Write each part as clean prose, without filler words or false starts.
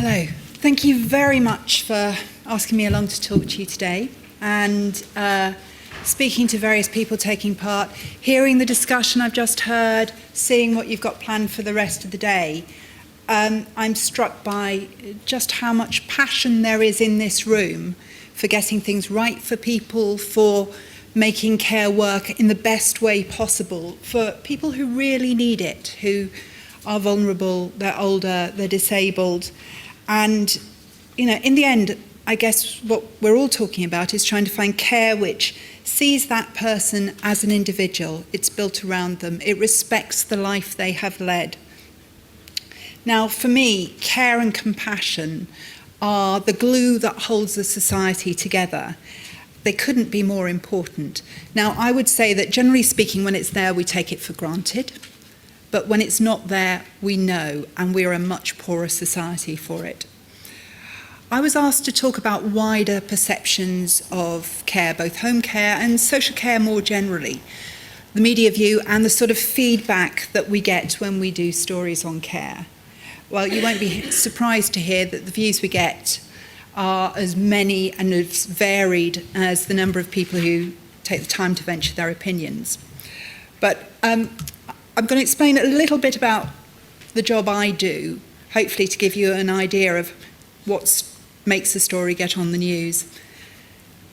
Hello. Thank you very much for asking me along to talk to you today and speaking to various people taking part, hearing the discussion I've just heard, seeing what you've got planned for the rest of the day. I'm struck by just how much passion there is in this room for getting things right for people, for making care work in the best way possible, for people who really need it, who are vulnerable, they're older, they're disabled. And, in the end, I guess what we're all talking about is trying to find care which sees that person as an individual. It's built around them. It respects the life they have led. Now, for me, care and compassion are the glue that holds a society together. They couldn't be more important. Now, I would say that generally speaking, when it's there, we take it for granted. But when it's not there, we know, and we're a much poorer society for it. I was asked to talk about wider perceptions of care, both home care and social care more generally, the media view and the sort of feedback that we get when we do stories on care. Well, you won't be surprised to hear that the views we get are as many and as varied as the number of people who take the time to venture their opinions. But I'm going to explain a little bit about the job I do, hopefully to give you an idea of what makes a story get on the news,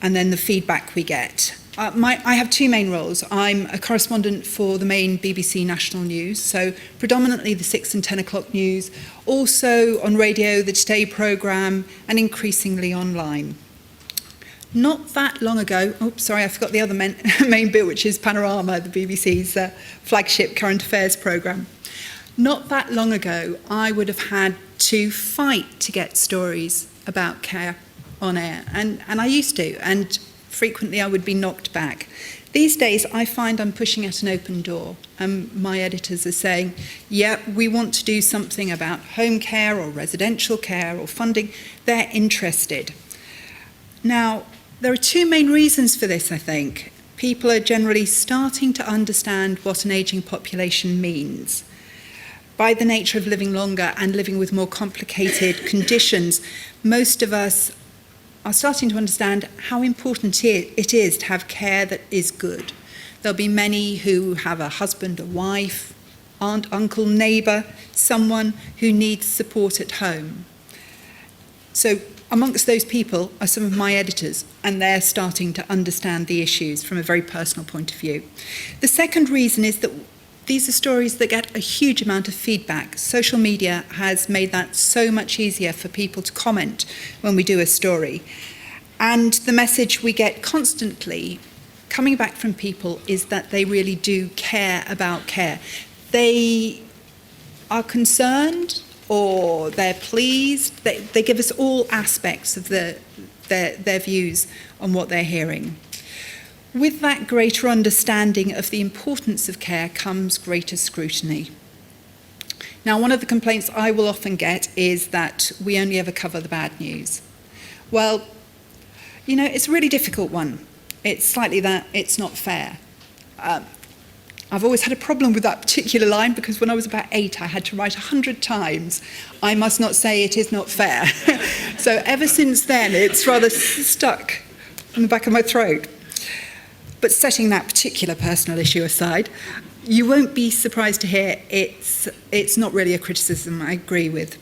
and then the feedback we get. I have two main roles. I'm a correspondent for the main BBC national news, so predominantly the 6 and 10 o'clock news, also on radio, the Today programme, and increasingly online. Not that long ago, I forgot the other main bit, which is Panorama, the BBC's flagship current affairs programme. Not that long ago, I would have had to fight to get stories about care on air, and I used to, and frequently I would be knocked back. These days, I find I'm pushing at an open door, and my editors are saying, yeah, we want to do something about home care or residential care or funding. They're interested. Now, there are two main reasons for this, I think. People are generally starting to understand what an ageing population means. By the nature of living longer and living with more complicated conditions, most of us are starting to understand how important it is to have care that is good. There'll be many who have a husband, a wife, aunt, uncle, neighbour, someone who needs support at home. So amongst those people are some of my editors, and they're starting to understand the issues from a very personal point of view. The second reason is that these are stories that get a huge amount of feedback. Social media has made that so much easier for people to comment when we do a story. And the message we get constantly coming back from people is that they really do care about care. They are concerned, or they're pleased. They give us all aspects of their views on what they're hearing. With that greater understanding of the importance of care comes greater scrutiny. Now, one of the complaints I will often get is that we only ever cover the bad news. Well, it's a really difficult one. It's slightly that it's not fair. I've always had a problem with that particular line because when I was about 8, I had to write 100 times, I must not say it is not fair. So ever since then, it's rather stuck in the back of my throat. But setting that particular personal issue aside, you won't be surprised to hear it's not really a criticism I agree with.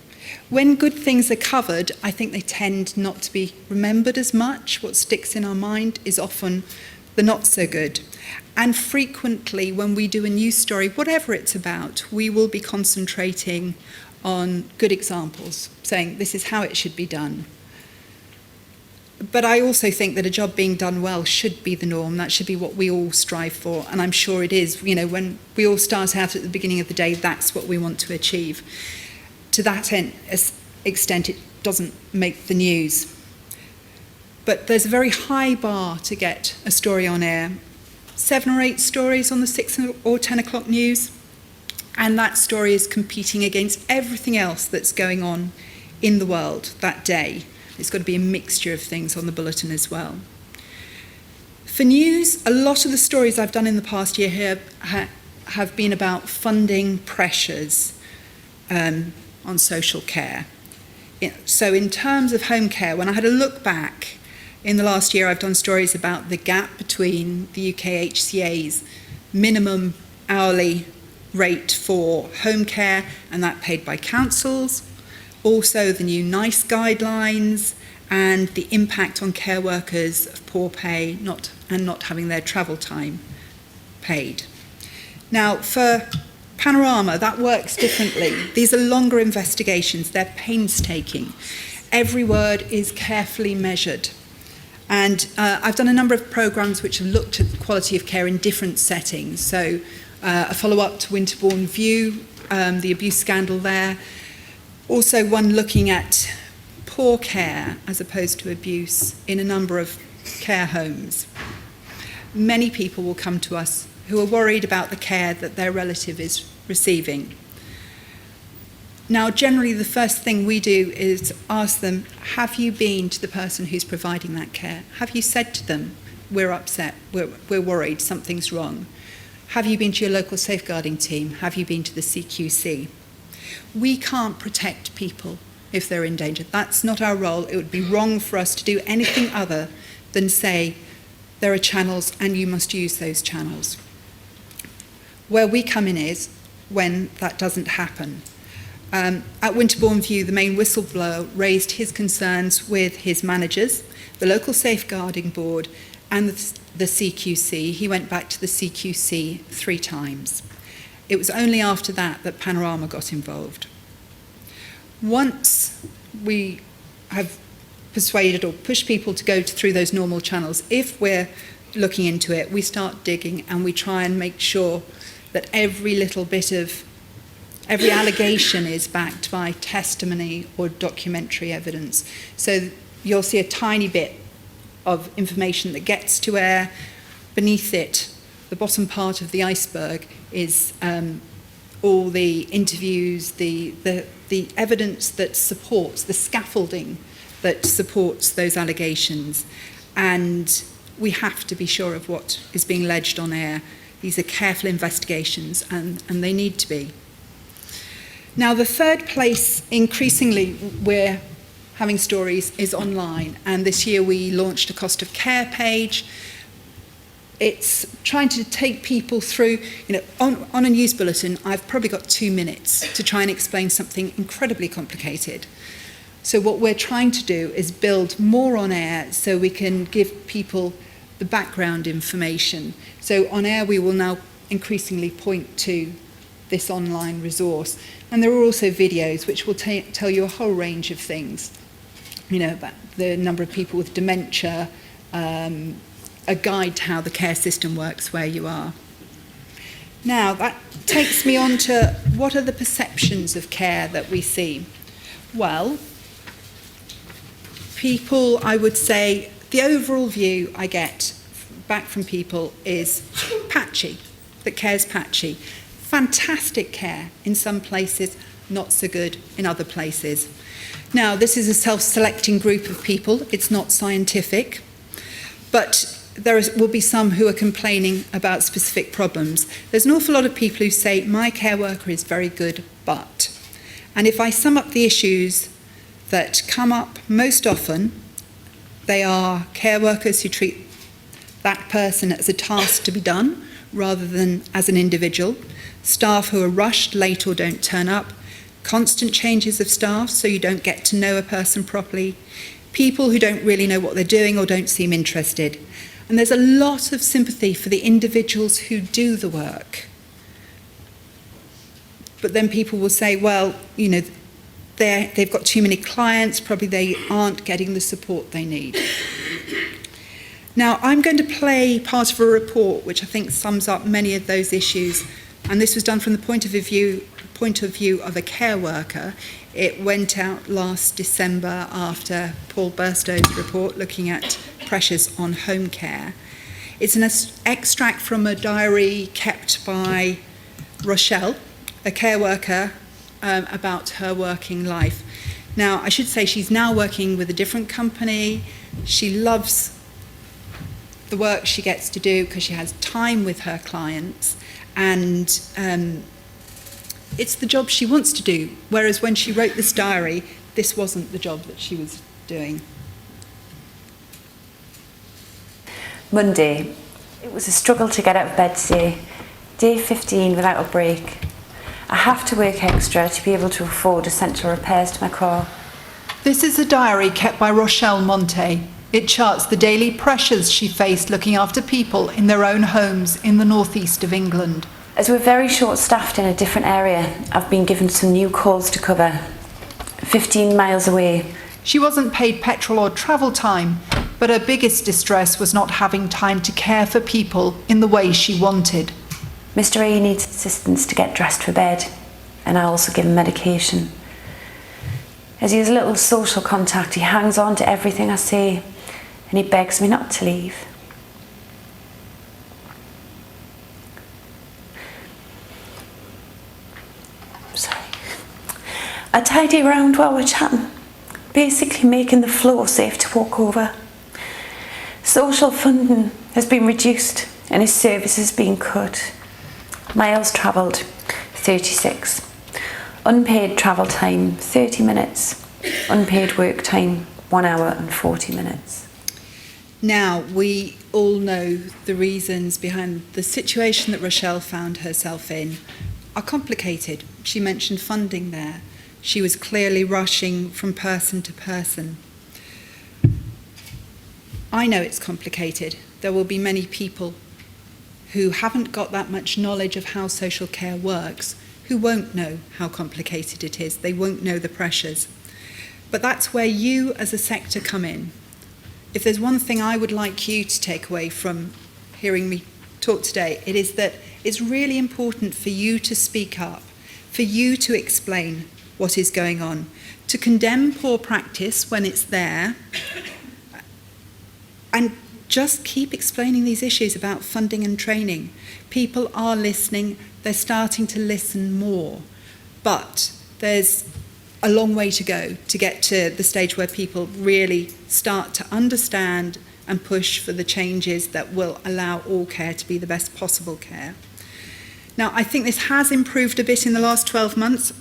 When good things are covered, I think they tend not to be remembered as much. What sticks in our mind is often the not so good. And frequently, when we do a news story, whatever it's about, we will be concentrating on good examples, saying this is how it should be done. But I also think that a job being done well should be the norm. That should be what we all strive for, and I'm sure it is. When we all start out at the beginning of the day, that's what we want to achieve. To that extent, it doesn't make the news. But there's a very high bar to get a story on air. 7 or 8 stories on the 6 or 10 o'clock news, and that story is competing against everything else that's going on in the world that day. It's got to be a mixture of things on the bulletin as well. For news, a lot of the stories I've done in the past year have been about funding pressures on social care. So in terms of home care, when I had a look back, in the last year I've done stories about the gap between the UKHCA's minimum hourly rate for home care and that paid by councils, also the new NICE guidelines and the impact on care workers of poor pay not having their travel time paid. Now for Panorama, that works differently. These are longer investigations, they're painstaking. Every word is carefully measured. And I've done a number of programmes which have looked at the quality of care in different settings. So a follow-up to Winterbourne View, the abuse scandal there. Also one looking at poor care as opposed to abuse in a number of care homes. Many people will come to us who are worried about the care that their relative is receiving. Now, generally, the first thing we do is ask them, have you been to the person who's providing that care? Have you said to them, we're upset, we're worried, something's wrong? Have you been to your local safeguarding team? Have you been to the CQC? We can't protect people if they're in danger. That's not our role. It would be wrong for us to do anything other than say, there are channels and you must use those channels. Where we come in is when that doesn't happen. At Winterbourne View, the main whistleblower raised his concerns with his managers, the local safeguarding board, and the CQC. He went back to the CQC 3 times. It was only after that that Panorama got involved. Once we have persuaded or pushed people to go through those normal channels, if we're looking into it, we start digging and we try and make sure that every allegation is backed by testimony or documentary evidence. So you'll see a tiny bit of information that gets to air. Beneath it, the bottom part of the iceberg is all the interviews, the evidence that supports, the scaffolding that supports those allegations. And we have to be sure of what is being alleged on air. These are careful investigations, and they need to be. Now, the third place, increasingly, we're having stories is online. And this year we launched a cost of care page. It's trying to take people through, on a news bulletin, I've probably got 2 minutes to try and explain something incredibly complicated. So what we're trying to do is build more on air so we can give people the background information. So on air we will now increasingly point to this online resource. And there are also videos which will tell you a whole range of things, about the number of people with dementia, a guide to how the care system works where you are. Now, that takes me on to what are the perceptions of care that we see? Well, people, I would say, the overall view I get back from people is patchy, that care's patchy. Fantastic care in some places, not so good in other places. Now, this is a self-selecting group of people. It's not scientific, but there will be some who are complaining about specific problems. There's an awful lot of people who say, my care worker is very good, but. And if I sum up the issues that come up most often, they are care workers who treat that person as a task to be done rather than as an individual, staff who are rushed, late or don't turn up, constant changes of staff so you don't get to know a person properly, people who don't really know what they're doing or don't seem interested. And there's a lot of sympathy for the individuals who do the work. But then people will say, well, they've got too many clients, probably they aren't getting the support they need. Now, I'm going to play part of a report which I think sums up many of those issues, and this was done from the point of view of a care worker. It went out last December after Paul Burstow's report looking at pressures on home care. It's an extract from a diary kept by Rochelle, a care worker, about her working life. Now, I should say she's now working with a different company. She loves the work she gets to do because she has time with her clients, and it's the job she wants to do. Whereas when she wrote this diary, this wasn't the job that she was doing. Monday. It was a struggle to get out of bed today. Day 15 without a break. I have to work extra to be able to afford essential repairs to my car. This is a diary kept by Rochelle Monte. It charts the daily pressures she faced looking after people in their own homes in the northeast of England. As we're very short-staffed in a different area, I've been given some new calls to cover. 15 miles away. She wasn't paid petrol or travel time, but her biggest distress was not having time to care for people in the way she wanted. Mr. A needs assistance to get dressed for bed, and I also give him medication. As he has little social contact, he hangs on to everything I say, and he begs me not to leave. Sorry. I tidy around while we're chatting, basically making the floor safe to walk over. Social funding has been reduced and his services been cut. Miles travelled, 36. Unpaid travel time, 30 minutes. Unpaid work time, 1 hour and 40 minutes. Now, we all know the reasons behind the situation that Rochelle found herself in are complicated. She mentioned funding there. She was clearly rushing from person to person. I know it's complicated. There will be many people who haven't got that much knowledge of how social care works, who won't know how complicated it is. They won't know the pressures. But that's where you as a sector come in. If there's one thing I would like you to take away from hearing me talk today, it is that it's really important for you to speak up, for you to explain what is going on, to condemn poor practice when it's there, and just keep explaining these issues about funding and training. People are listening, they're starting to listen more, but there's a long way to go to get to the stage where people really start to understand and push for the changes that will allow all care to be the best possible care. Now, I think this has improved a bit in the last 12 months,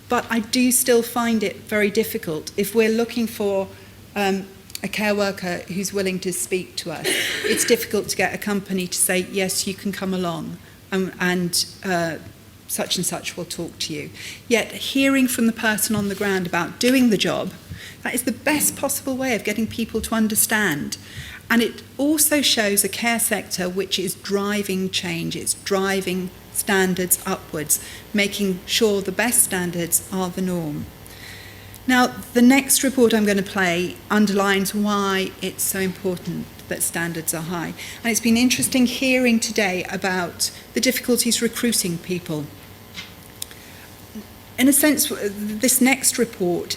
but I do still find it very difficult. If we're looking for a care worker who's willing to speak to us, it's difficult to get a company to say, yes, you can come along and such and such will talk to you. Yet hearing from the person on the ground about doing the job, that is the best possible way of getting people to understand. And it also shows a care sector which is driving change, it's driving standards upwards, making sure the best standards are the norm. Now, the next report I'm going to play underlines why it's so important that standards are high. And it's been interesting hearing today about the difficulties recruiting people. In a sense, this next report,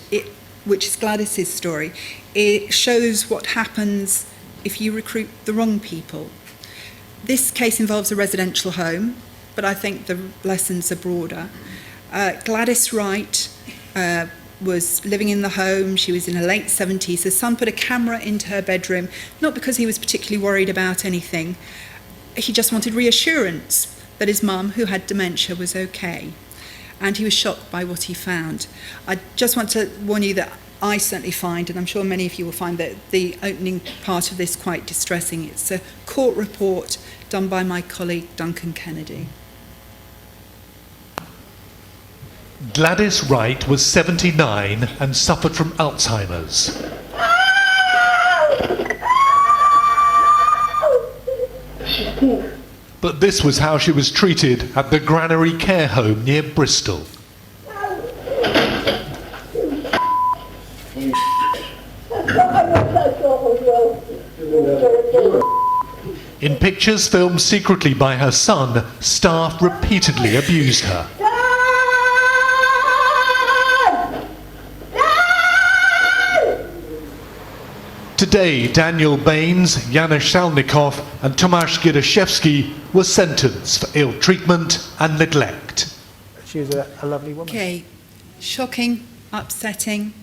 which is Gladys's story, it shows what happens if you recruit the wrong people. This case involves a residential home, but I think the lessons are broader. Gladys Wright was living in the home. She was in her late 70s. Her son put a camera into her bedroom, not because he was particularly worried about anything. He just wanted reassurance that his mum, who had dementia, was okay. And he was shocked by what he found. I just want to warn you that I certainly find, and I'm sure many of you will find, that the opening part of this quite distressing. It's a court report done by my colleague Duncan Kennedy. Gladys Wright was 79 and suffered from Alzheimer's. But this was how she was treated at the Granary Care Home near Bristol. In pictures filmed secretly by her son, staff repeatedly abused her. Today, Daniel Baines, Janusz Salnikov and Tomasz Gidaszewski were sentenced for ill treatment and neglect. She was a lovely woman. Okay, shocking, upsetting.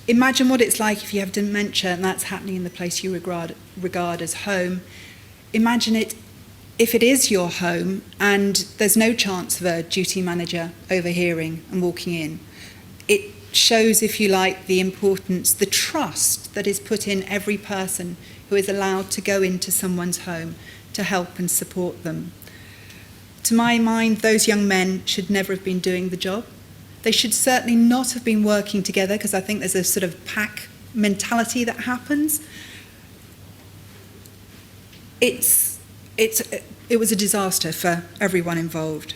Imagine what it's like if you have dementia and that's happening in the place you regard as home. Imagine it if it is your home and there's no chance of a duty manager overhearing and walking in. It shows, if you like, the importance, the trust that is put in every person who is allowed to go into someone's home to help and support them. To my mind, those young men should never have been doing the job. They should certainly not have been working together, because I think there's a sort of pack mentality that happens. It was a disaster for everyone involved.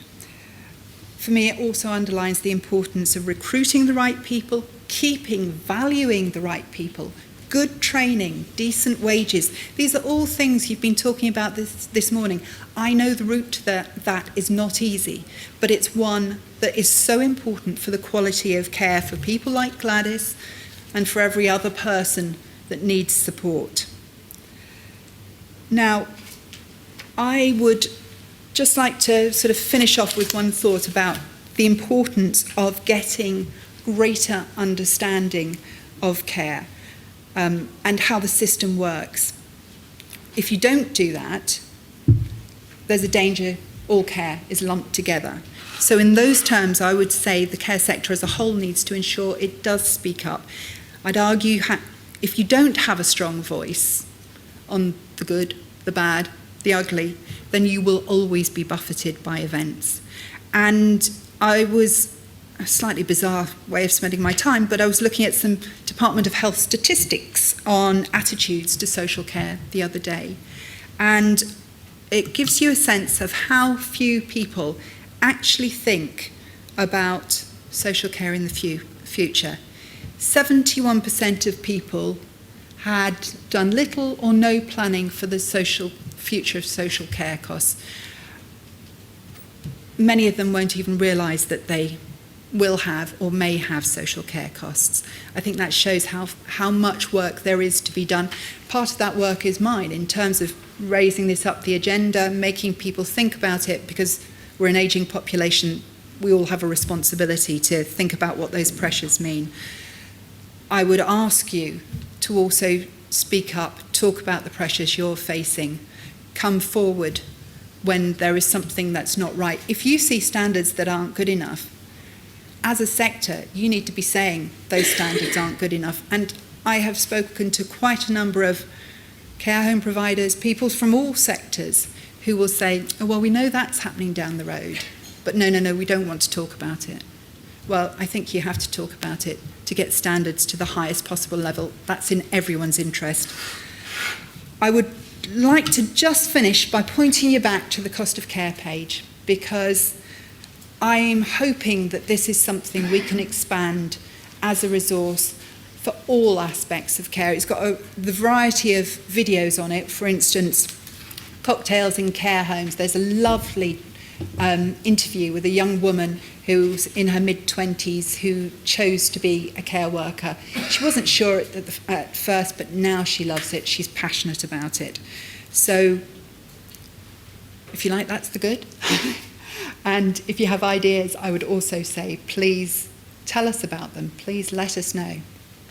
For me, it also underlines the importance of recruiting the right people, valuing the right people, good training, decent wages. These are all things you've been talking about this morning. I know the route to that is not easy, but it's one that is so important for the quality of care for people like Gladys and for every other person that needs support. Now, I would just like to sort of finish off with one thought about the importance of getting greater understanding of care and how the system works. If you don't do that, there's a danger all care is lumped together. So in those terms, I would say the care sector as a whole needs to ensure it does speak up. I'd argue if you don't have a strong voice on the good, the bad, the ugly, then you will always be buffeted by events. And I was, a slightly bizarre way of spending my time, but I was looking at some Department of Health statistics on attitudes to social care the other day. And it gives you a sense of how few people actually think about social care in the future. 71% of people had done little or no planning for the future of social care costs. Many of them won't even realise that they will have or may have social care costs. I think that shows how much work there is to be done. Part of that work is mine in terms of raising this up the agenda, making people think about it, because we're an ageing population. We all have a responsibility to think about what those pressures mean. I would ask you to also speak up, talk about the pressures you're facing, come forward when there is something that's not right. If you see standards that aren't good enough, as a sector, you need to be saying those standards aren't good enough. And I have spoken to quite a number of care home providers, people from all sectors, who will say, oh, well, we know that's happening down the road, but no, we don't want to talk about it. Well, I think you have to talk about it to get standards to the highest possible level. That's in everyone's interest. I would like to just finish by pointing you back to the cost of care page, because I'm hoping that this is something we can expand as a resource for all aspects of care. It's got the variety of videos on it. For instance, cocktails in care homes. There's a lovely interview with a young woman who's in her mid-20s who chose to be a care worker. She wasn't sure at first, but now she loves it. She's passionate about it. So, if you like, that's the good. And if you have ideas, I would also say, please tell us about them. Please let us know.